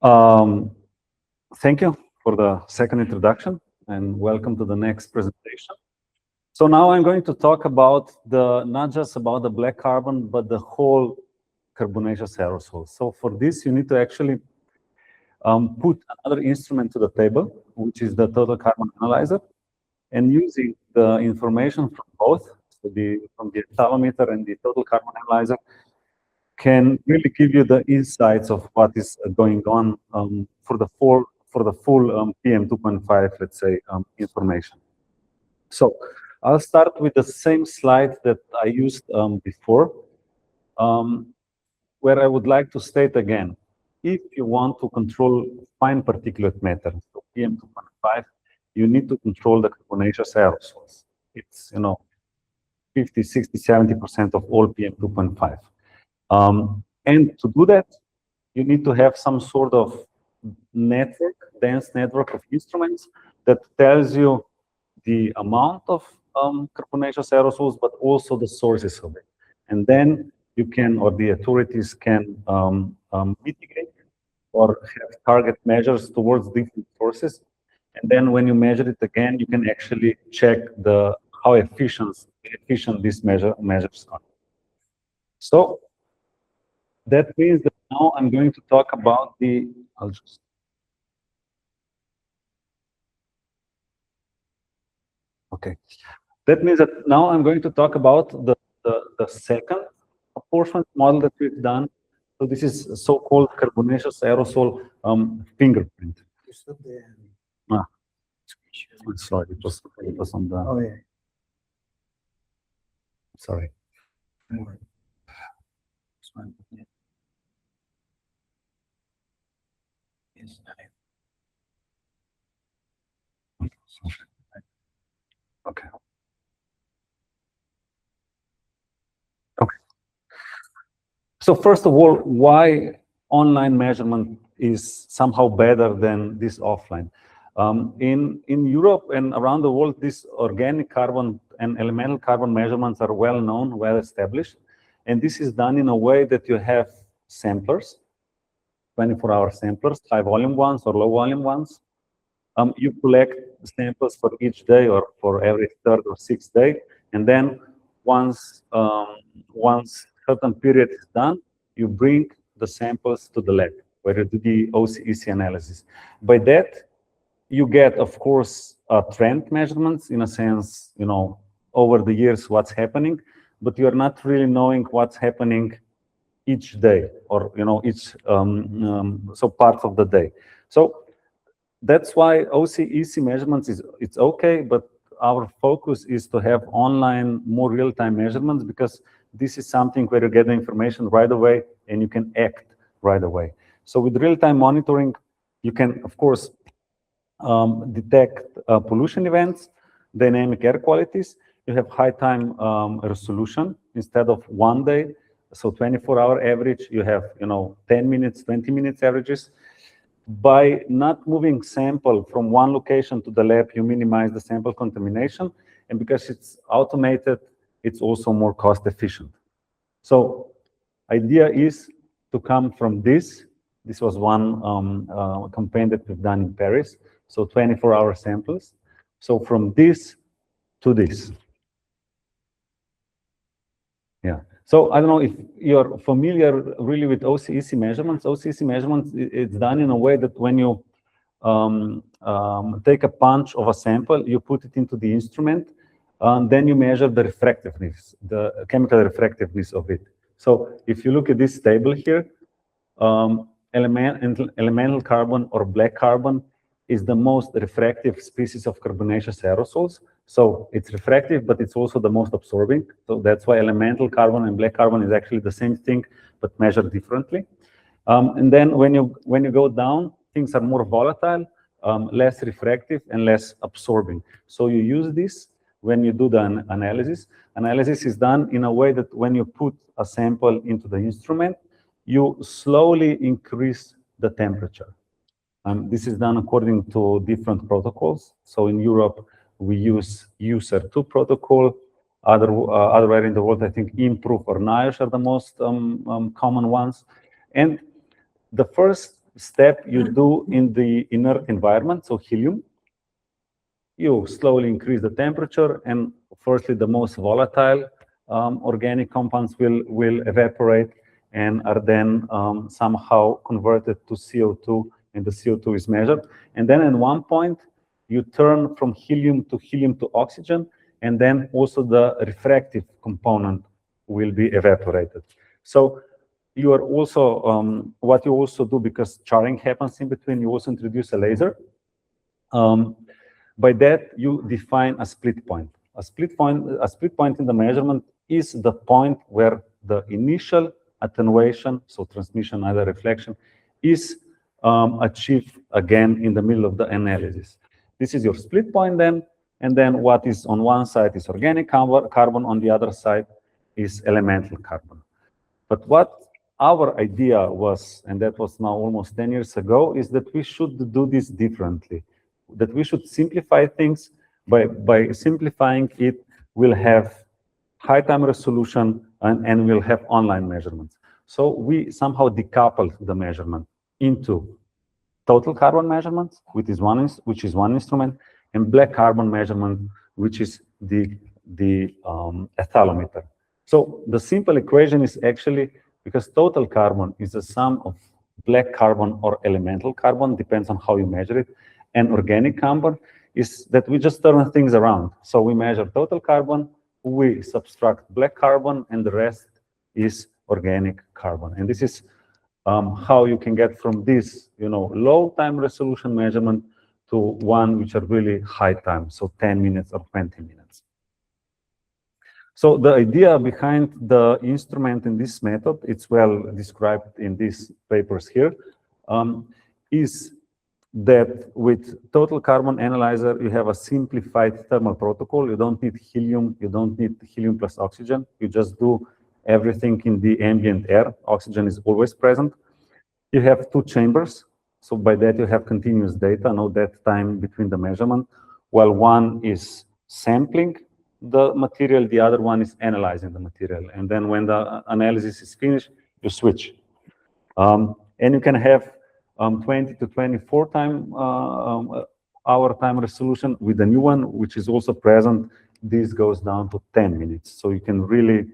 Thank you for the second introduction, and welcome to the next presentation. So now I'm going to talk about not just about the black carbon, but the whole carbonaceous aerosols. So for this, you need to actually put another instrument to the table, which is the total carbon analyzer, and using the information from both, so from the accelerometer and the total carbon analyzer, can really give you the insights of what is going on for the full PM 2.5, let's say, information. So I'll start with the same slide that I used before, where I would like to state again, if you want to control fine particulate matter, so PM 2.5, you need to control the carbonaceous aerosols. It's 50, 60, 70% of all PM 2.5. And to do that, you need to have some sort of network, dense network of instruments that tells you the amount of carbonaceous aerosols, but also the sources of it. And then you can, or the authorities can mitigate or have target measures towards different sources. And then when you measure it again, you can actually check how efficient these measures are. So that means that now I'm going to talk about okay. That means that now I'm going to talk about the second apportionment model that we've done. So this is a so-called carbonaceous aerosol fingerprint. I'm sorry, it was on the. Oh, yeah. Sorry. Okay. Okay. So first of all, why online measurement is somehow better than this offline? In Europe and around the world, these organic carbon and elemental carbon measurements are well known, well established. And this is done in a way that you have samplers, 24-hour samplers, high volume ones or low volume ones. You collect samples for each day or for every third or sixth day. And then once certain period is done, you bring the samples to the lab where you do the OCEC analysis. By that, you get, of course, trend measurements in a sense, over the years what's happening, but you're not really knowing what's happening each day or, each so parts of the day. So that's why OCEC measurements it's okay, but our focus is to have online, more real-time measurements, because this is something where you get the information right away and you can act right away. So with real-time monitoring, you can, of course, detect pollution events, dynamic air qualities. You have high time resolution instead of 1 day. So 24-hour average, you have 10 minutes, 20 minutes averages. By not moving sample from one location to the lab, you minimize the sample contamination. And because it's automated, it's also more cost efficient. So idea is to come from this. This was one campaign that we've done in Paris. So 24-hour samples. So from this to this. Yeah. So I don't know if you're familiar really with OCEC measurements. OCEC measurements, it's done in a way that when you take a punch of a sample, you put it into the instrument, and then you measure the refractiveness, the chemical refractiveness of it. So if you look at this table here, elemental carbon or black carbon is the most refractive species of carbonaceous aerosols. So it's refractive, but it's also the most absorbing. So that's why elemental carbon and black carbon is actually the same thing, but measured differently. And then when you go down, things are more volatile, less refractive, and less absorbing. So you use this when you do the analysis. Analysis is done in a way that when you put a sample into the instrument, you slowly increase the temperature. This is done according to different protocols. So in Europe, we use USER2 protocol. Otherwhere in the world, I think IMPROVE or NIOSH are the most common ones. And the first step you do in the inert environment, so helium. You slowly increase the temperature, and firstly, the most volatile organic compounds will evaporate and are then somehow converted to CO2, and the CO2 is measured. And then at one point, you turn from helium to oxygen, and then also the refractive component will be evaporated. So you are also, what you also do, because charring happens in between, you also introduce a laser. By that, you define a split point. A split point in the measurement is the point where the initial attenuation, so transmission, either reflection, is achieved again in the middle of the analysis. This is your split point then, and then what is on one side is organic carbon, on the other side is elemental carbon. But what our idea was, and that was now almost 10 years ago, is that we should do this differently, that we should simplify things. By simplifying it, we'll have high time resolution and we'll have online measurements. So we somehow decoupled the measurement into total carbon measurements, which is one instrument, and black carbon measurement, which is the ethalometer. So the simple equation is actually, because total carbon is the sum of black carbon or elemental carbon, depends on how you measure it, and organic carbon, is that we just turn things around. So we measure total carbon, we subtract black carbon, and the rest is organic carbon. And this is how you can get from this, low time resolution measurement to one which are really high time, so 10 minutes or 20 minutes. So the idea behind the instrument in this method, it's well described in these papers here, is that with total carbon analyzer, you have a simplified thermal protocol. You don't need helium. You don't need helium plus oxygen. You just do everything in the ambient air. Oxygen is always present. You have two chambers. So by that, you have continuous data, no dead time between the measurement, while one is sampling the material, the other one is analyzing the material. And then when the analysis is finished, you switch. And you can have 20 to 24 hour time resolution. With the new one, which is also present, this goes down to 10 minutes. So you can really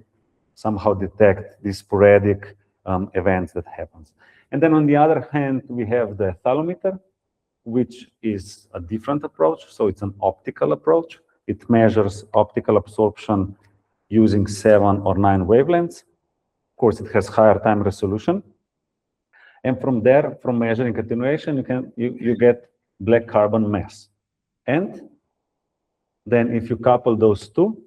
somehow detect these sporadic events that happens. And then on the other hand, we have the ethalometer, which is a different approach. So it's an optical approach. It measures optical absorption using 7 or 9 wavelengths. Of course, it has higher time resolution. And from there, from measuring attenuation, you get black carbon mass. And then if you couple those two,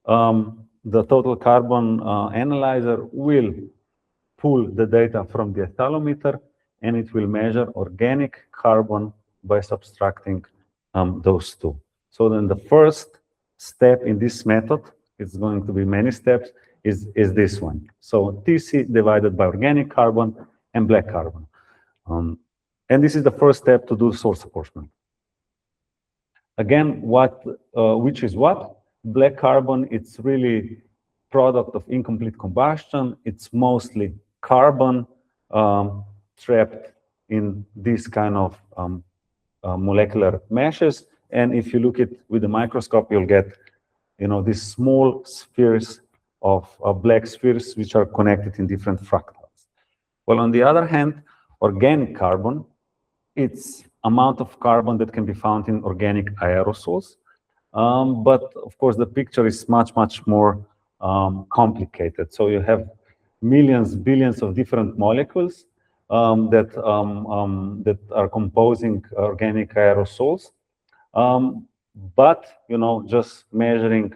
the total carbon analyzer will pull the data from the ethalometer, and it will measure organic carbon by subtracting those two. So then the first step in this method, it's going to be many steps, is this one. So TC divided by organic carbon and black carbon. And this is the first step to do source apportionment. Again, which is what? Black carbon, it's really product of incomplete combustion. It's mostly carbon trapped in this kind of molecular meshes. And if you look at with the microscope, you'll get, these small spheres of black spheres which are connected in different fractals. Well, on the other hand, organic carbon, it's amount of carbon that can be found in organic aerosols. But of course, the picture is much, much more complicated. So you have millions, billions of different molecules that are composing organic aerosols. But, just measuring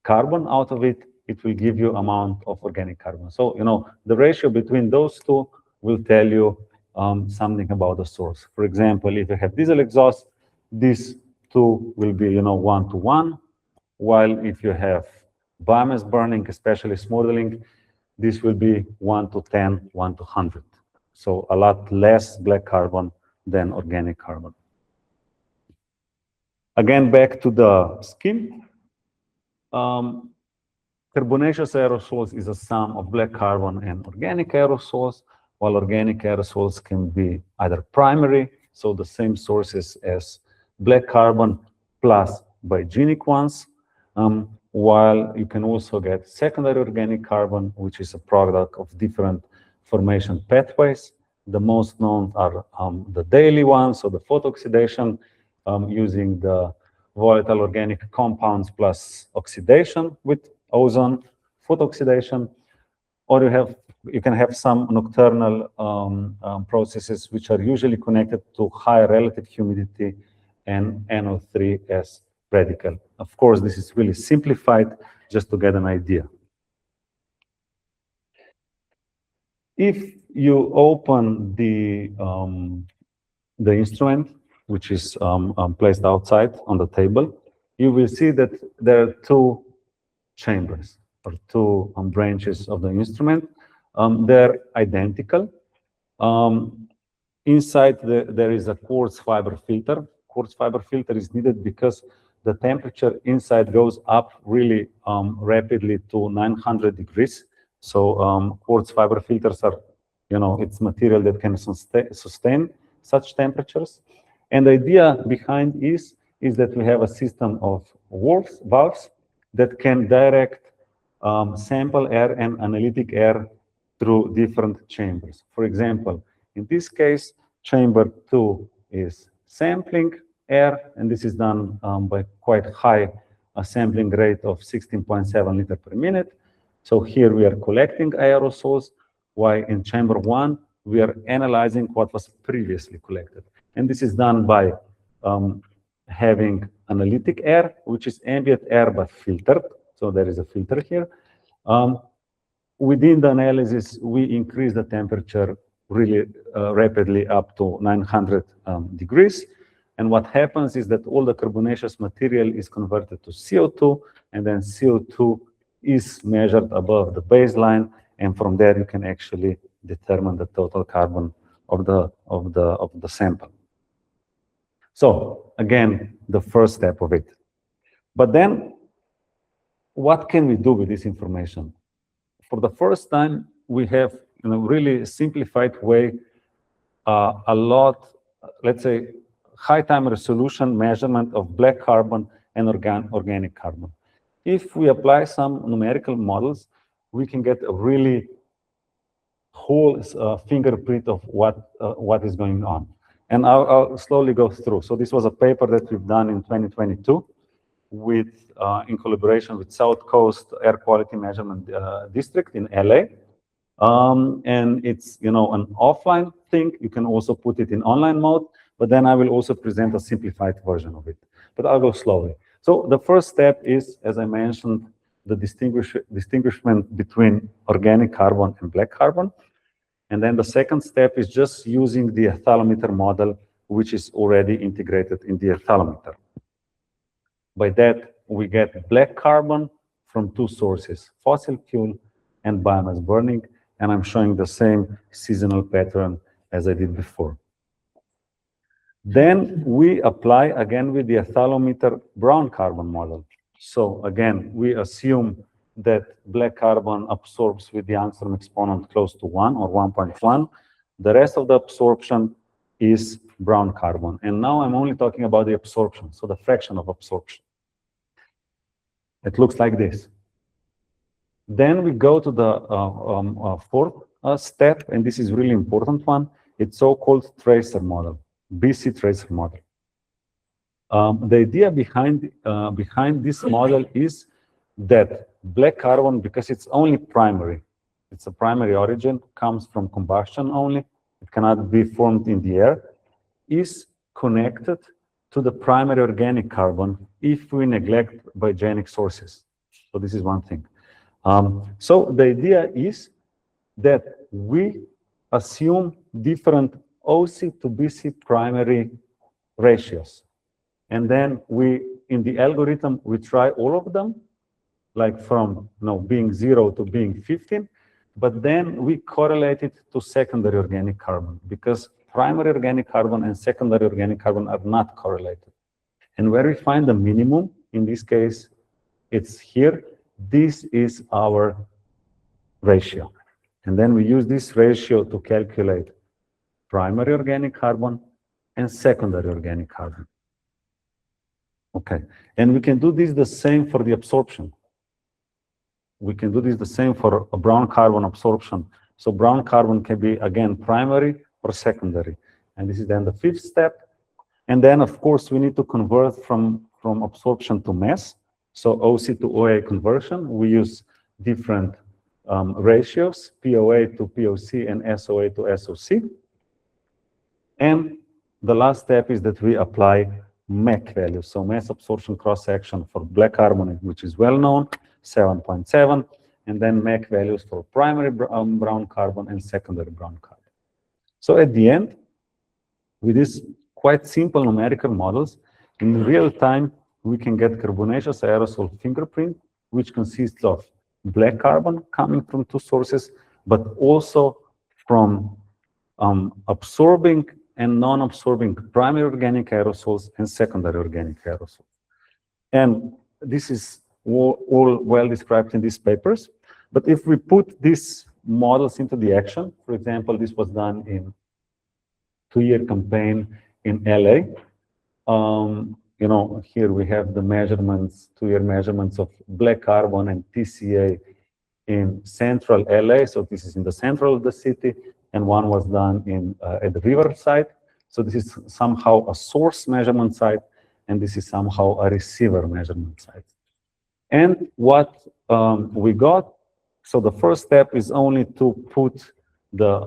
carbon out of it, it will give you amount of organic carbon. So, the ratio between those two will tell you something about the source. For example, if you have diesel exhaust, these two will be, 1 to 1, while if you have biomass burning, especially smoldering, this will be 1 to 10, 1 to 100. So a lot less black carbon than organic carbon. Again, back to the scheme. Carbonaceous aerosols is a sum of black carbon and organic aerosols, while organic aerosols can be either primary, so the same sources as black carbon plus biogenic ones, while you can also get secondary organic carbon, which is a product of different formation pathways. The most known are the daily ones, so the photoxidation using the volatile organic compounds plus oxidation with ozone photoxidation, or you can have some nocturnal processes which are usually connected to high relative humidity and NO3 as radical. Of course, this is really simplified just to get an idea. If you open the instrument, which is placed outside on the table, you will see that there are two chambers or two branches of the instrument. They're identical. Inside there is a quartz fiber filter. Quartz fiber filter is needed because the temperature inside goes up really rapidly to 900 degrees. So quartz fiber filters are, it's material that can sustain such temperatures. And the idea behind is that we have a system of valves that can direct sample air and analytic air through different chambers. For example, in this case, chamber 2 is sampling air, and this is done by quite high sampling rate of 16.7 liters per minute. So here we are collecting aerosols, while in chamber 1, we are analyzing what was previously collected. And this is done by having analytic air, which is ambient air but filtered. So there is a filter here. Within the analysis, we increase the temperature really rapidly up to 900 degrees. And what happens is that all the carbonaceous material is converted to CO2, and then CO2 is measured above the baseline, and from there you can actually determine the total carbon of the sample. So again, the first step of it. But then, what can we do with this information? For the first time, we have in a really simplified way a lot, let's say, high time resolution measurement of black carbon and organic carbon. If we apply some numerical models, we can get a really whole fingerprint of what is going on. And I'll slowly go through. So this was a paper that we've done in 2022 in collaboration with South Coast Air Quality Measurement District in LA. And it's an offline thing. You can also put it in online mode, but then I will also present a simplified version of it. But I'll go slowly. So the first step is, as I mentioned, the distinguishment between organic carbon and black carbon. And then the second step is just using the ethalometer model, which is already integrated in the ethalometer. By that, we get black carbon from two sources, fossil fuel and biomass burning, and I'm showing the same seasonal pattern as I did before. Then we apply again with the ethalometer brown carbon model. So again, we assume that black carbon absorbs with the Angstrom exponent close to 1 or 1.1. The rest of the absorption is brown carbon. And now I'm only talking about the absorption, so the fraction of absorption. It looks like this. Then we go to the fourth step, and this is really important one. It's so-called tracer model, BC tracer model. The idea behind this model is that black carbon, because it's only primary, it's a primary origin, comes from combustion only, it cannot be formed in the air, is connected to the primary organic carbon if we neglect biogenic sources. So this is one thing. So the idea is that we assume different OC to BC primary ratios. And then in the algorithm, we try all of them, like from being 0 to being 15, but then we correlate it to secondary organic carbon, because primary organic carbon and secondary organic carbon are not correlated. And where we find the minimum, in this case, it's here. This is our ratio. And then we use this ratio to calculate primary organic carbon and secondary organic carbon. Okay, and we can do this the same for the absorption. We can do this the same for a brown carbon absorption. So brown carbon can be, again, primary or secondary. And this is then the fifth step. And then, of course, we need to convert from absorption to mass. So OC to OA conversion. We use different ratios, POA to POC and SOA to SOC. And the last step is that we apply MAC values. So mass absorption cross-section for black carbon, which is well known, 7.7, and then MAC values for primary brown carbon and secondary brown carbon. So at the end, with these quite simple numerical models, in real time, we can get carbonaceous aerosol fingerprint, which consists of black carbon coming from two sources, but also from absorbing and non-absorbing primary organic aerosols and secondary organic aerosols. And this is all well described in these papers. But if we put these models into the action, for example, this was done in two-year campaign in LA. You know, here we have the measurements, two-year measurements of black carbon and TCA in central LA. So this is in the central of the city, and one was done in at the riverside. So this is somehow a source measurement site, and this is somehow a receiver measurement site. And what we got, so the first step is only to put the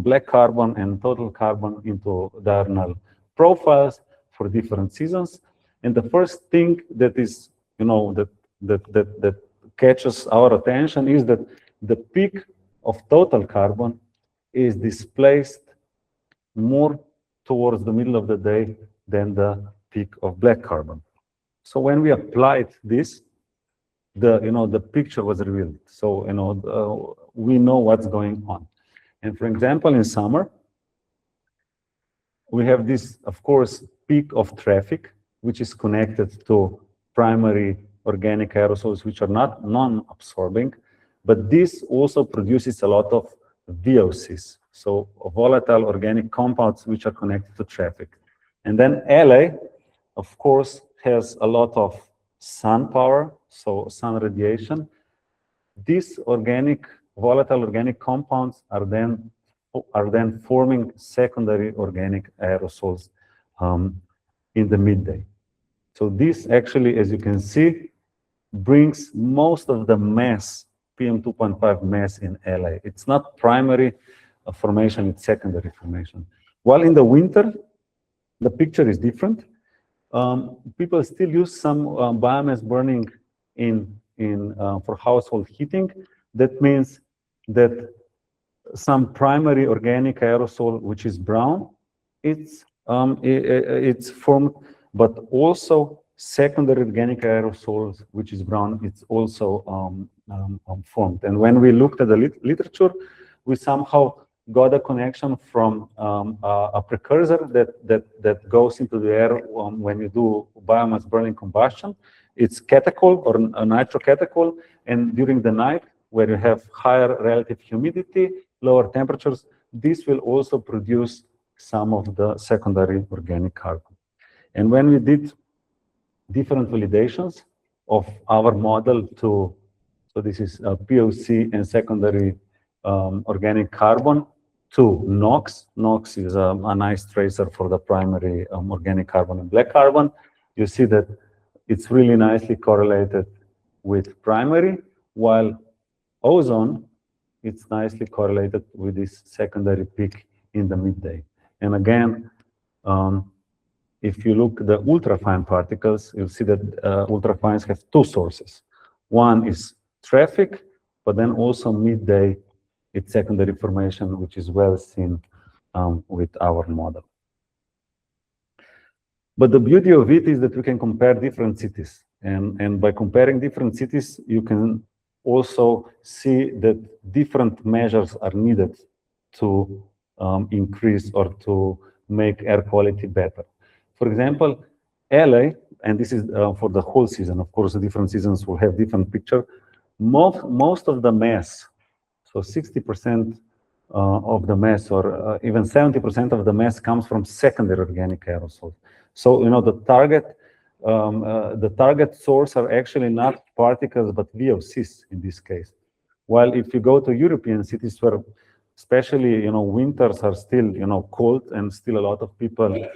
black carbon and total carbon into diurnal profiles for different seasons. And the first thing that is, you know, that catches our attention is that the peak of total carbon is displaced more towards the middle of the day than the peak of black carbon. So when we applied this, the picture was revealed. So we know what's going on. And for example, in summer, we have this, of course, peak of traffic, which is connected to primary organic aerosols, which are not non-absorbing, but this also produces a lot of VOCs, so volatile organic compounds, which are connected to traffic. And then LA, of course, has a lot of sun power, so sun radiation. These volatile organic compounds are then forming secondary organic aerosols in the midday. So this actually, as you can see, brings most of the mass, PM2.5 mass in LA. It's not primary formation, it's secondary formation. While in the winter, the picture is different. People still use some biomass burning for household heating. That means that some primary organic aerosol, which is brown, it's formed, but also secondary organic aerosols, which is brown, it's also formed. And when we looked at the literature, we somehow got a connection from a precursor that goes into the air when you do biomass burning combustion. It's catechol or a nitrocatechol, and during the night, where you have higher relative humidity, lower temperatures, this will also produce some of the secondary organic carbon. And when we did different validations of our model so this is POC and secondary organic carbon to NOx. NOx is a nice tracer for the primary organic carbon and black carbon. You see that it's really nicely correlated with primary, while ozone, it's nicely correlated with this secondary peak in the midday. And again, if you look at the ultrafine particles, you'll see that ultrafines have two sources. One is traffic, but then also midday, it's secondary formation, which is well seen with our model. But the beauty of it is that we can compare different cities. And by comparing different cities, you can also see that different measures are needed to increase or to make air quality better. For example, LA, and this is for the whole season, of course, the different seasons will have different picture. Most of the mass So 60% of the mass, or even 70% of the mass, comes from secondary organic aerosols. So the target source are actually not particles but VOCs in this case. While if you go to European cities where especially winters are still cold, and still a lot of people,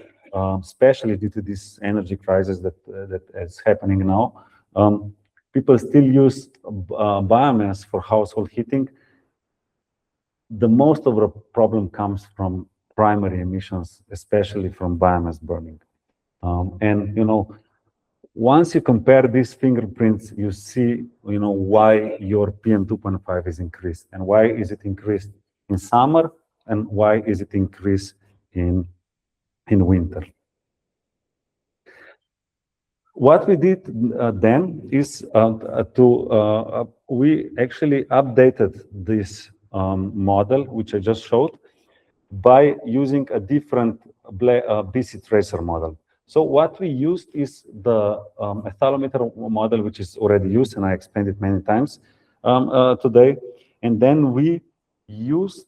especially due to this energy crisis that is happening now, people still use biomass for household heating. The most of the problem comes from primary emissions, especially from biomass burning. And once you compare these fingerprints, you see why your PM2.5 is increased, and why is it increased in summer, and why is it increased in winter. What we did then is we actually updated this model, which I just showed, by using a different BC tracer model. So what we used is the ethalometer model, which is already used, and I explained it many times today. And then we used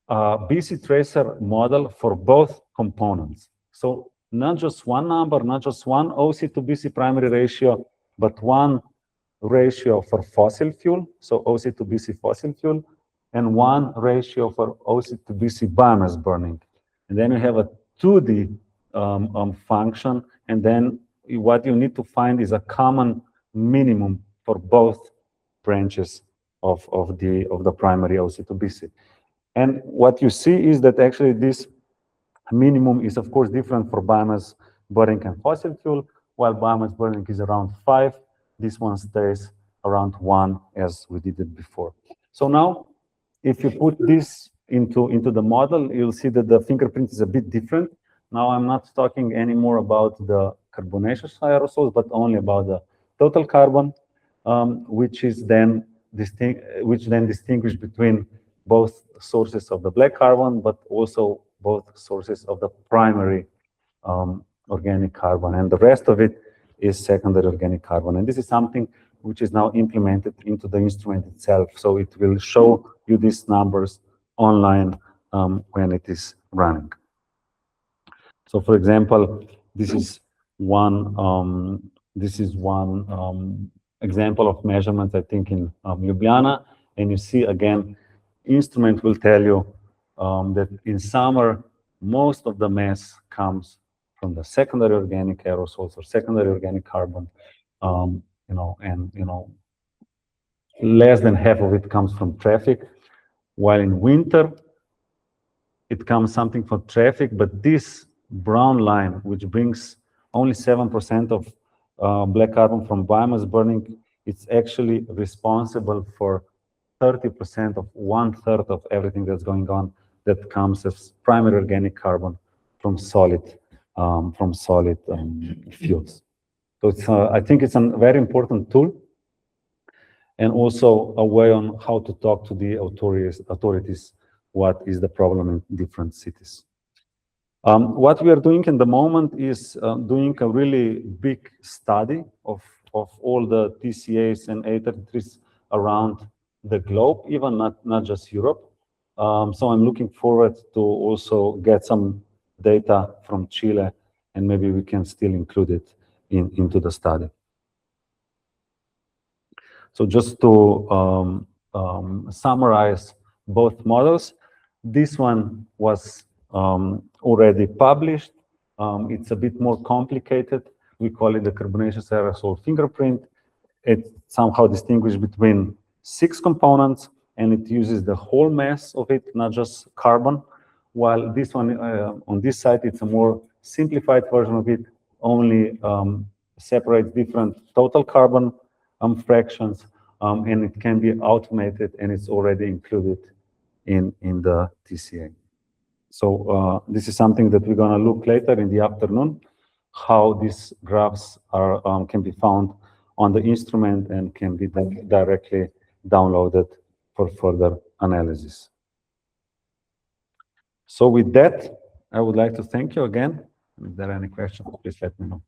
a BC tracer model for both components. So not just one number, not just one OC to BC primary ratio, but one ratio for fossil fuel, so OC to BC fossil fuel, and one ratio for OC to BC biomass burning. And then you have a 2D function, and then what you need to find is a common minimum for both branches of the primary OC to BC. And what you see is that actually this minimum is of course different for biomass burning and fossil fuel. While biomass burning is around 5, this one stays around 1 as we did it before. So now, if you put this into the model, you'll see that the fingerprint is a bit different. Now I'm not talking anymore about the carbonaceous aerosols, but only about the total carbon, which then distinguish between both sources of the black carbon, but also both sources of the primary organic carbon, and the rest of it is secondary organic carbon. And this is something which is now implemented into the instrument itself. So it will show you these numbers online when it is running. So for example, this is one example of measurement, I think, in Liubliana. And you see again, instrument will tell you that in summer, most of the mass comes from the secondary organic aerosols or secondary organic carbon, less than half of it comes from traffic. While in winter, it comes something from traffic, but this brown line, which brings only 7% of black carbon from biomass burning, it's actually responsible for 30% of 1/3 of everything that's going on that comes as primary organic carbon from solid fuels. So I think it's a very important tool, and also a way on how to talk to the authorities what is the problem in different cities. What we are doing in the moment is doing a really big study of all the TCAs and A33s around the globe, even not just Europe. So I'm looking forward to also get some data from Chile, and maybe we can still include it into the study. So just to summarize both models, this one was already published. It's a bit more complicated. We call it the carbonaceous aerosol fingerprint. It somehow distinguishes between 6 components, and it uses the whole mass of it, not just carbon. While this one, on this side, it's a more simplified version of it, only separates different total carbon fractions, and it can be automated, and it's already included in the TCA. So this is something that we're going to look later in the afternoon, how these graphs are can be found on the instrument and can be directly downloaded for further analysis. So with that, I would like to thank you again. If there are any questions, please let me know.